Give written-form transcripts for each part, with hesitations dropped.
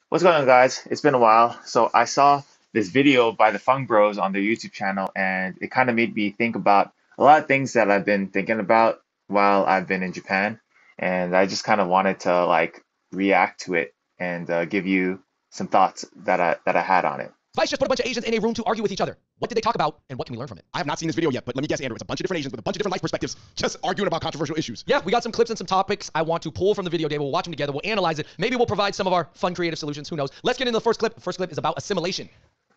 What's going on, guys? It's been a while. So I saw this video by the Fung Bros on their YouTube channel, and it kind of made me think about a lot of things that I've been thinking about while I've been in Japan. And I just kind of wanted to react to it and give you some thoughts that I had on it. Vice just put a bunch of Asians in a room to argue with each other. What did they talk about, and what can we learn from it? I have not seen this video yet, but let me guess, Andrew. It's a bunch of different Asians with a bunch of different life perspectives just arguing about controversial issues. Yeah, we got some clips and some topics I want to pull from the video, Dave. We'll watch them together. We'll analyze it. Maybe we'll provide some of our fun, creative solutions. Who knows? Let's get into the first clip. The first clip is about assimilation.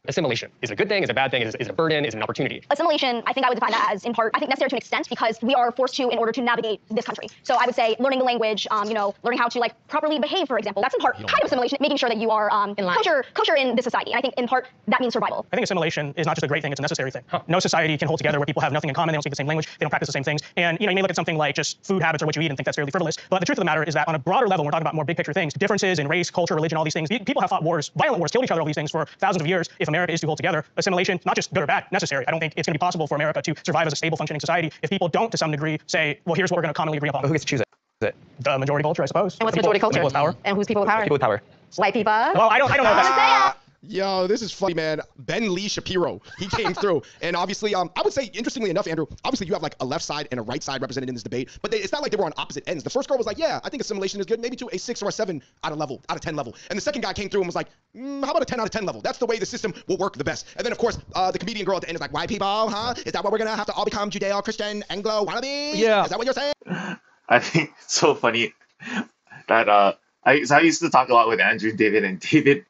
Assimilation. Is it a good thing? Is it a bad thing? Is it a burden? Is it an opportunity? Assimilation, I think I would define that as, in part, I think necessary to an extent because we are forced to in order to navigate this country. So I would say learning the language, learning how to properly behave, for example. That's in part kind of assimilation, making sure that you are kosher in this society. And I think in part that means survival. I think assimilation is not just a great thing, it's a necessary thing. No society can hold together where people have nothing in common, they don't speak the same language, they don't practice the same things. And you may look at something like just food habits or what you eat and think that's fairly frivolous. But the truth of the matter is that on a broader level, we're talking about more big picture things, differences in race, culture, religion, all these things. People have fought wars, violent wars, killed each other over these things for thousands of years. If America is to hold together, assimilation, not just good or bad, necessary. I don't think it's going to be possible for America to survive as a stable, functioning society if people don't, to some degree, say, well, here's what we're going to commonly agree upon. Who gets to choose it? The majority culture, I suppose. And what's majority culture? People with power. And who's people with power? People with power. White people. Well, I don't know. That's, Yo, this is funny, man. Ben Lee Shapiro, he came through. And obviously, I would say, interestingly enough, Andrew, obviously you have like a left side and a right side represented in this debate, but it's not like they were on opposite ends. The first girl was like, yeah, I think assimilation is good, maybe to a 6 or a 7 out of 10 level. And the second guy came through and was like, how about a 10 out of 10 level? That's the way the system will work the best. And then, of course, the comedian girl at the end is like, white people, huh? Is that what we're going to have to all become Judeo-Christian, Anglo, wannabe? Yeah. Is that what you're saying? I think it's so funny that I used to talk a lot with Andrew and David, and David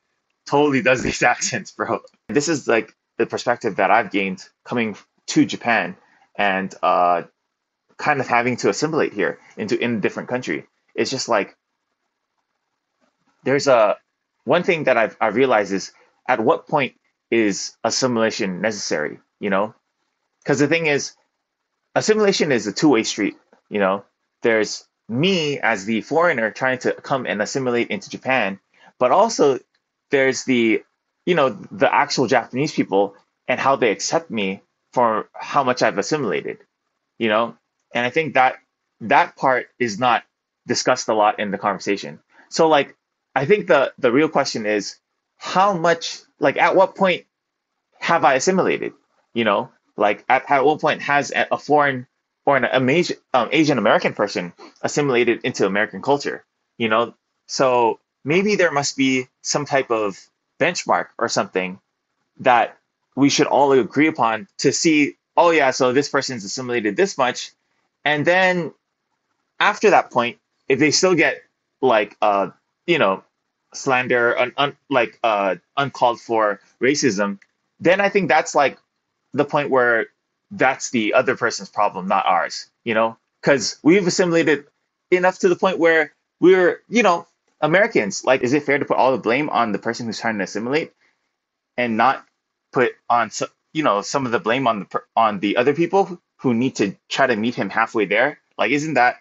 totally does these accents, bro. This is like the perspective that I've gained coming to Japan and kind of having to assimilate here in a different country. It's just like there's one thing that I've realized is at what point is assimilation necessary, you know? Because the thing is, assimilation is a two-way street, you know? There's me as the foreigner trying to come and assimilate into Japan, but also there's the actual Japanese people and how they accept me for how much I've assimilated, you know? And I think that part is not discussed a lot in the conversation. So I think the real question is how much, at what point have I assimilated? You know, at what point has a foreign or an Asian American person assimilated into American culture? You know, so maybe there must be some type of benchmark or something that we should all agree upon to see, oh yeah, so this person's assimilated this much. And then after that point, if they still get slander, uncalled for racism, then I think that's the point where that's the other person's problem, not ours, you know, because we've assimilated enough to the point where we're, Americans. Is it fair to put all the blame on the person who's trying to assimilate and not put on, some of the blame on the other people who need to try to meet him halfway there? Isn't that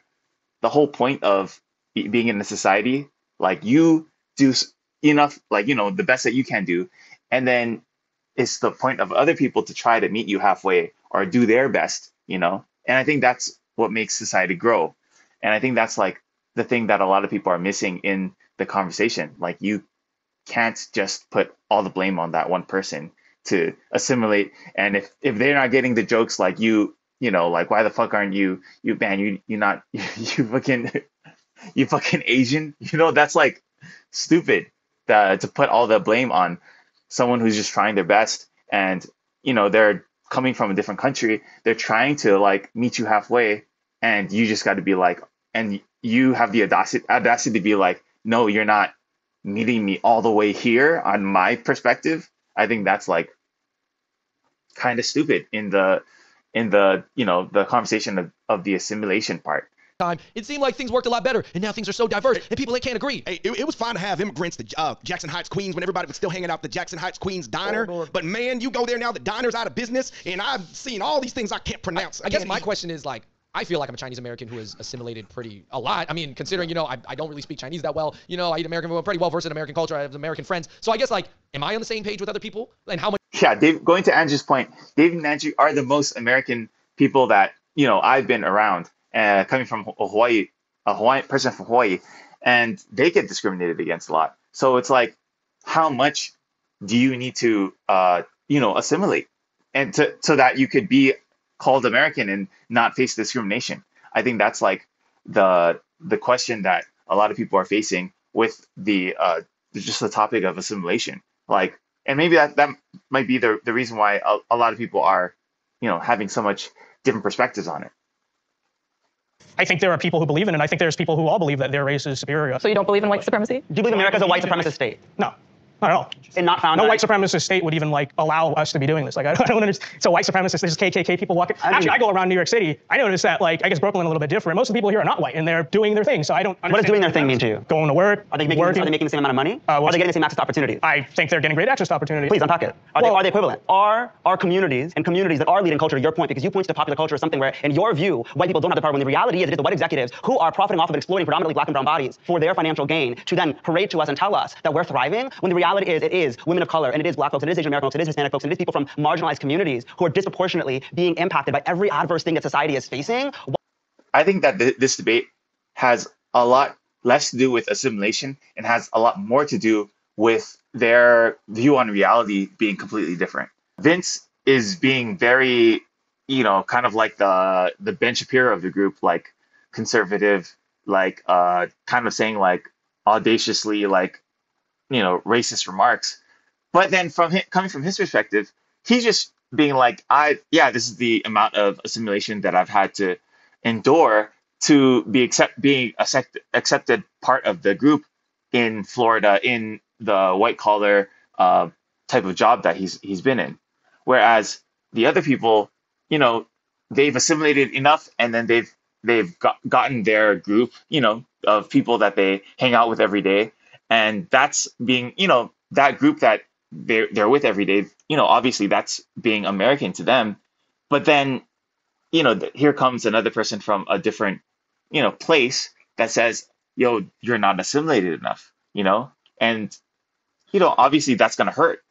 the whole point of being in a society? You do enough, the best that you can do, and then it's the point of other people to try to meet you halfway or do their best, you know? And I think that's what makes society grow. And I think that's the thing that a lot of people are missing in the conversation. You can't just put all the blame on that one person to assimilate. And if they're not getting the jokes why the fuck aren't you man, you're not you fucking Asian, that's stupid to put all the blame on someone who's just trying their best. And they're coming from a different country, they're trying to meet you halfway, and you just got to be and you have the audacity to be no, you're not meeting me all the way here on my perspective. I think that's kind of stupid in the the conversation of the assimilation part. Time, it seemed like things worked a lot better, and now things are so diverse, and people can't agree. Hey, it was fine to have immigrants to Jackson Heights, Queens, when everybody was still hanging out at the Jackson Heights, Queens diner. Oh, but man, you go there now, the diner's out of business, and I've seen all these things I can't pronounce. I guess my question is I feel like I'm a Chinese American who has assimilated a lot. I mean, considering, I don't really speak Chinese that well. I eat American, I'm pretty well versed in American culture. I have American friends. So I guess am I on the same page with other people? And how much? Yeah, Dave, going to Andrew's point, Dave and Andrew are the most American people that, I've been around, coming from Hawaii, a Hawaiian person from Hawaii, and they get discriminated against a lot. So it's how much do you need to assimilate, and so that you could be called American and not face discrimination. I think that's like the question that a lot of people are facing with the just the topic of assimilation. Like, and maybe that might be the reason why a lot of people are, having so much different perspectives on it. I think there are people who believe in it. I think there's people who all believe that their race is superior. So you don't believe in white supremacy? Do you believe America is a white supremacist state? No. Not at all. And not found no on white supremacist state would even like allow us to be doing this. Like I don't understand. So white supremacists, there's KKK people walking. Actually, I go around New York City. I notice that like I guess Brooklyn a little bit different. Most of the people here are not white, and they're doing their thing. So I don't understand. What does doing their thing mean to you? Going to work. Are they making the same amount of money? Are they getting the same access to opportunities? I think they're getting great access to opportunities. Please unpack it. Are they equivalent? Are communities and communities that are leading culture, to your point, because you point to popular culture as something where, in your view, white people don't have the power, when the reality is it is the white executives who are profiting off of exploiting predominantly black and brown bodies for their financial gain to then parade to us and tell us that we're thriving, when the reality is it is women of color, and it is black folks, and it is Asian American folks, and it is Hispanic folks, and it is people from marginalized communities who are disproportionately being impacted by every adverse thing that society is facing. I think that this debate has a lot less to do with assimilation and has a lot more to do with their view on reality being completely different. Vince is being very, kind of like the Ben Shapiro of the group, like conservative, like kind of saying like audaciously like, racist remarks. But then coming from his perspective, he's just being like, this is the amount of assimilation that I've had to endure to be accepted part of the group in Florida in the white collar type of job that he's been in. Whereas the other people, they've assimilated enough, and then they've gotten their group, of people that they hang out with every day, and that's being, that group that they're with every day, obviously that's being American to them. But then, here comes another person from a different, place that says, yo, you're not assimilated enough, and, obviously that's going to hurt,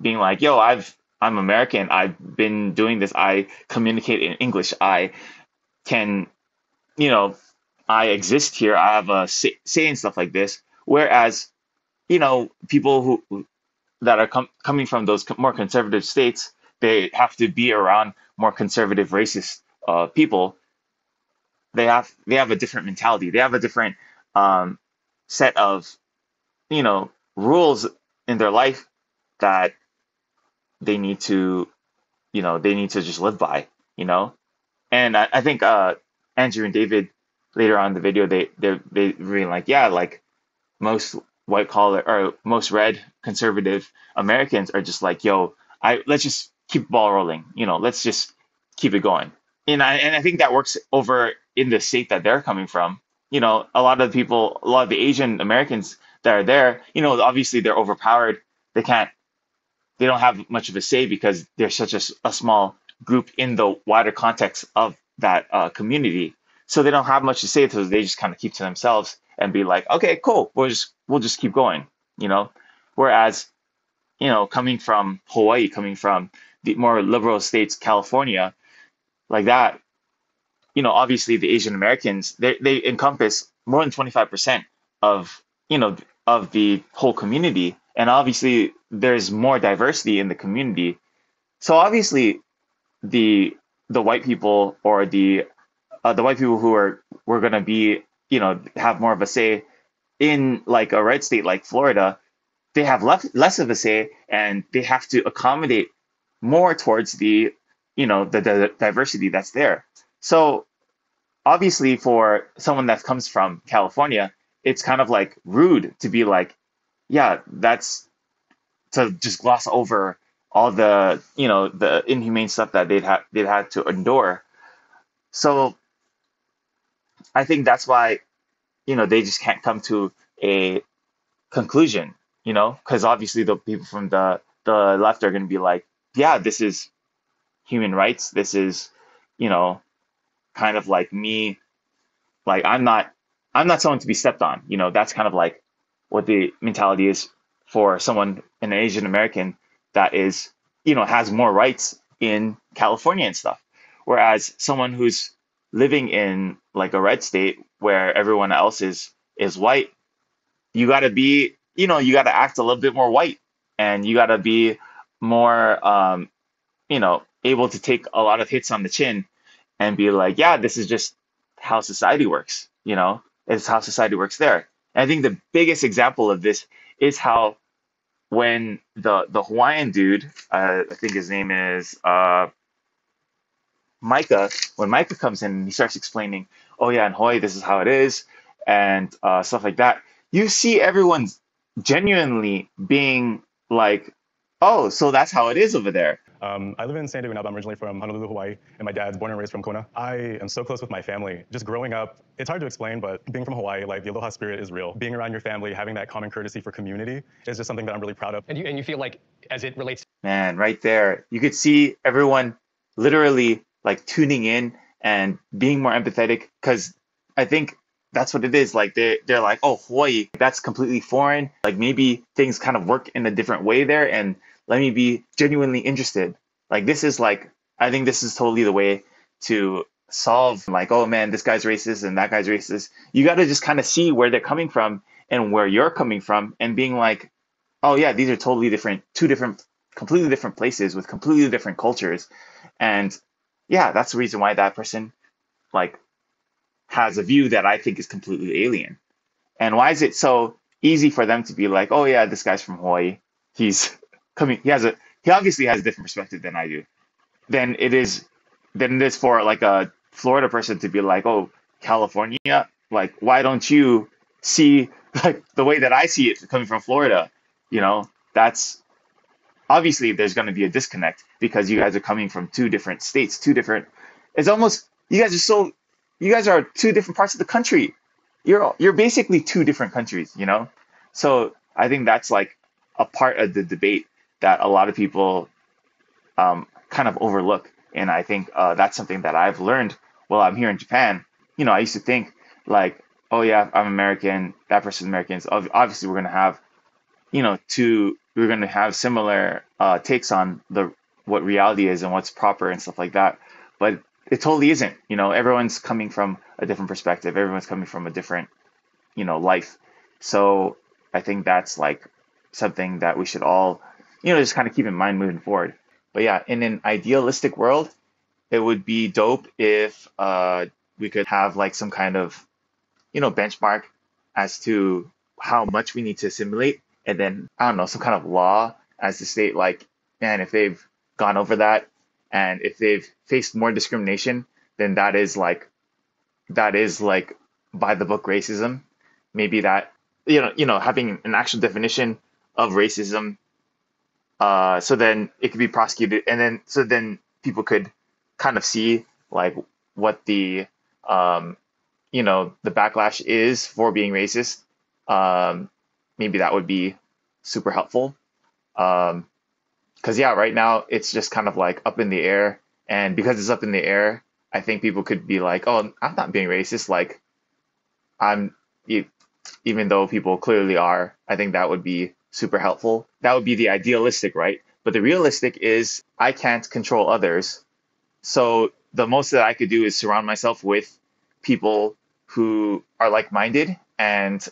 being like, yo, I'm American. I've been doing this. I communicate in English. I can, I exist here. I have a say and stuff like this. Whereas, people who that are coming from those more conservative states, they have to be around more conservative, racist people. They have a different mentality. They have a different set of, rules in their life that they need to, just live by, And I think Andrew and David later on in the video, they really like, like most white collar or most red conservative Americans are just like, yo, let's just keep the ball rolling, let's just keep it going. And I think that works over in the state that they're coming from. A lot of the Asian Americans that are there, obviously they're overpowered. They don't have much of a say because they're such a small group in the wider context of that community. So they don't have much to say, so they just kind of keep to themselves and be like, okay, cool, we'll just keep going, Whereas, coming from Hawaii, coming from the more liberal states, California, like that, obviously the Asian Americans, they encompass more than 25% of, of the whole community. And obviously there's more diversity in the community. So obviously the white people or the white people who we're going to be, have more of a say in like a red state like Florida, they have less of a say, and they have to accommodate more towards the, the diversity that's there. So obviously for someone that comes from California, it's kind of like rude to be like, yeah, that's to just gloss over all the, the inhumane stuff that they've had to endure. So I think that's why, they just can't come to a conclusion, because obviously the people from the left are going to be like, yeah, this is human rights. This is, kind of like me, like I'm not someone to be stepped on. That's kind of like what the mentality is for someone, an Asian American that is, has more rights in California and stuff. Whereas someone who's living in like a red state where everyone else is white, you got to be, you got to act a little bit more white, and you got to be more, able to take a lot of hits on the chin and be like, yeah, this is just how society works. It's how society works there. And I think the biggest example of this is how when the Hawaiian dude, I think his name is Micah, when Micah comes in and he starts explaining, oh yeah, in Hawaii this is how it is, and stuff like that, you see everyone genuinely being like, oh, so that's how it is over there. I live in San Diego now, but I'm originally from Honolulu, Hawaii, and my dad's born and raised from Kona. I am so close with my family. Just growing up, it's hard to explain, but being from Hawaii, like the aloha spirit is real. Being around your family, having that common courtesy for community is just something that I'm really proud of. And you feel like as it relates Man, right there, you could see everyone literally like tuning in and being more empathetic, because I think that's what it is. Like they're like, oh, Hawaii, that's completely foreign. Like maybe things kind of work in a different way there, and let me be genuinely interested. Like this is like, I think this is totally the way to solve like, oh man, this guy's racist and that guy's racist. You got to just kind of see where they're coming from and where you're coming from, and being like, oh yeah, these are totally different, two different, completely different places with completely different cultures. And yeah, that's the reason why that person like has a view that I think is completely alien. And why is it so easy for them to be like, oh yeah, this guy's from Hawaii. He's coming, he obviously has a different perspective than I do. Than it is for like a Florida person to be like, oh, California, like why don't you see like the way that I see it coming from Florida? That's obviously there's going to be a disconnect because you guys are coming from two different states, two different. It's almost you guys are two different parts of the country. You're basically two different countries. So I think that's like a part of the debate that a lot of people kind of overlook, and I think that's something that I've learned while I'm here in Japan. I used to think like, oh yeah, I'm American, that person's American. So obviously we're gonna have we're going to have similar takes on what reality is and what's proper and stuff like that. But it totally isn't. Everyone's coming from a different perspective. Everyone's coming from a different, life. So I think that's like something that we should all, just kind of keep in mind moving forward. But yeah, in an idealistic world, it would be dope if we could have like some kind of, benchmark as to how much we need to assimilate. And then, I don't know, some kind of law as to state like, man, if they've gone over that and if they've faced more discrimination, then that is like by the book racism. Maybe that, having an actual definition of racism, so then it could be prosecuted. And then, so then people could kind of see like what the backlash is for being racist. Maybe that would be super helpful. Because yeah, right now it's just kind of like up in the air. And because it's up in the air, I think people could be like, oh, I'm not being racist. Like even though people clearly are, I think that would be super helpful. That would be the idealistic, right? But the realistic is I can't control others. So the most that I could do is surround myself with people who are like-minded, and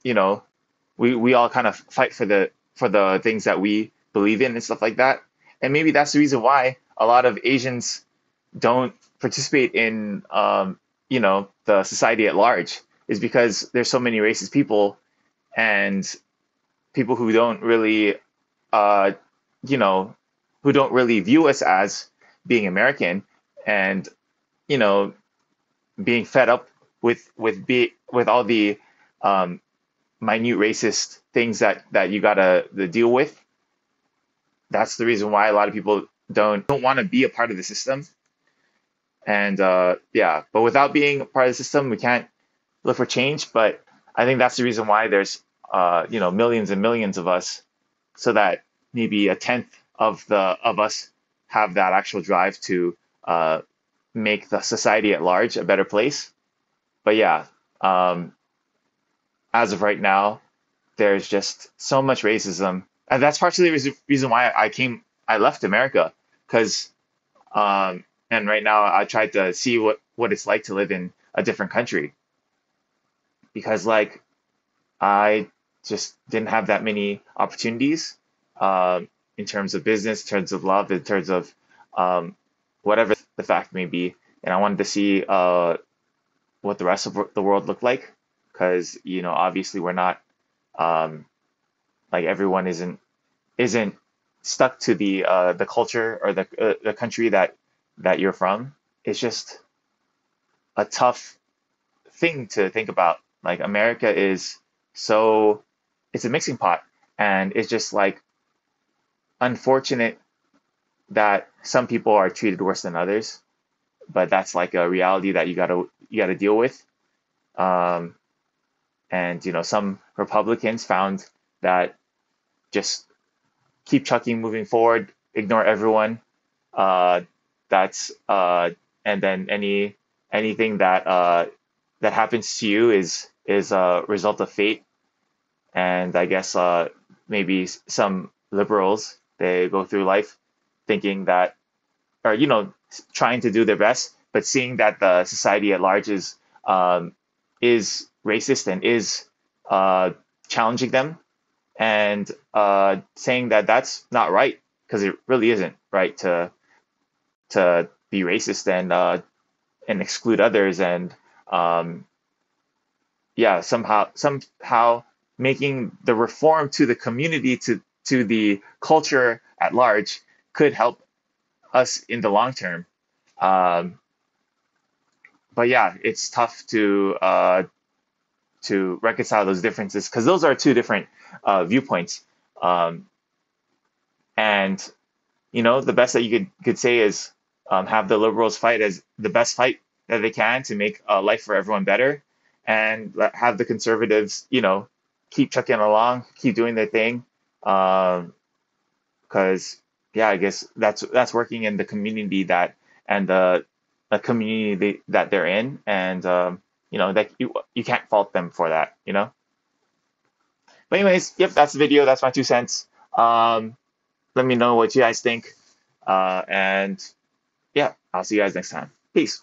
we all kind of fight for the things that we believe in and stuff like that. And maybe that's the reason why a lot of Asians don't participate in the society at large, is because there's so many racist people and people who don't really who don't really view us as being American, and being fed up with all the minute racist things that you gotta deal with. That's the reason why a lot of people don't want to be a part of the system. And yeah, but without being a part of the system, we can't look for change. But I think that's the reason why there's millions and millions of us, so that maybe a tenth of us have that actual drive to make the society at large a better place. But yeah, as of right now, there's just so much racism, and that's partially the reason why I left America, because and right now I tried to see what it's like to live in a different country, because like I just didn't have that many opportunities in terms of business, in terms of love, in terms of whatever the fact may be. And I wanted to see what the rest of the world looked like, because obviously we're not like everyone isn't stuck to the culture or the country that you're from. It's just a tough thing to think about. Like America is so it's a mixing pot, and it's just like unfortunate that some people are treated worse than others, but that's like a reality that you gotta deal with. Um, and some Republicans found that just keep chucking, moving forward, ignore everyone. Uh, that's and then anything that happens to you is a result of fate. And I guess maybe some liberals, they go through life thinking that, or trying to do their best, but seeing that the society at large is racist and is challenging them, and saying that that's not right, because it really isn't right to be racist and exclude others, and yeah, somehow making the reform to the community, to the culture at large, could help us in the long term. Um, but yeah, it's tough to reconcile those differences, because those are two different viewpoints. Um, and the best that you could say is have the liberals fight as the best fight that they can to make life for everyone better, and have the conservatives, keep chucking along, keep doing their thing, because yeah, I guess that's working in the community and the community that they're in, and that you can't fault them for that. But anyways, yep, that's the video. That's my 2 cents. Let me know what you guys think, and yeah, I'll see you guys next time. Peace.